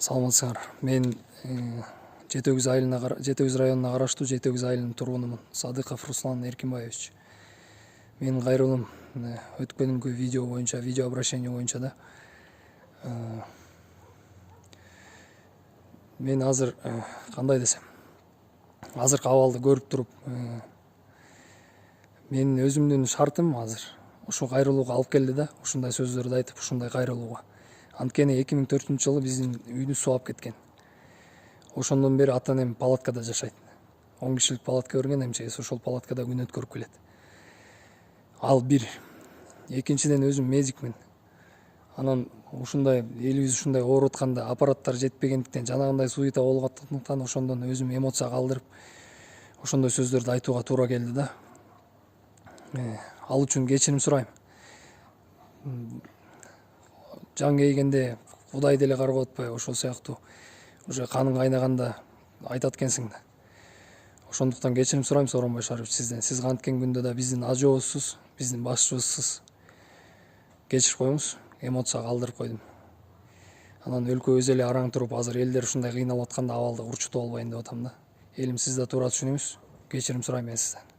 Саламатсыңар. Мен Жети Өгүз районуна караштуу Жети Өгүз айылынын тургунумун. Садыков Руслан Эркинбаевич. Менин кайрылуум өткөнкү видео обращение боюнча да. Мен азыр кандай десем, азыркы абалды көрүп туруп, менин өзүмдүн шартым азыр ушу кайрылууга алып келди да, ушундай сөздөрдү айтып, ушундай кайрылууга. Анткени 2004-жылы биздин үйдү суу кеткен. Ошондон бери ата энем палаткада жашайт. 10 кишилик палатка берген, эмчегеси ошол палаткада күн өткөрүп келет. Ал бир. Экинчиден өзүм медикмин. Анан ушундай элибиз ушундай ооруп атканда аппараттар жетпегендиктен, жанагындай суйта болуп аткандыктан ошондон өзүм эмоция калтырып, ошондой сөздөрдү айтууга туура келди да. Ал үчүн кечирим сурайм. Жан кейгенде Кудай деле каргап атпайбы, ошол сыяктуу уже каның кайнаганда айтат экенсиң да. Ошондуктан кечирим сурайм Сооронбай Шарипович сизден. Сиз канткен күндө да биздин ажообузсуз, биздин башчыбызсыз. Кечирип коюңуз, эмоция калтырып койдум. Анан өлкө өзү эле араң туруп, азыр элдер ушундай кыйналып атканда абалды урчутуп албайын деп атам да. Элим, сиз да туура түшүнүңүз. Кечирим сурайм мен сизден.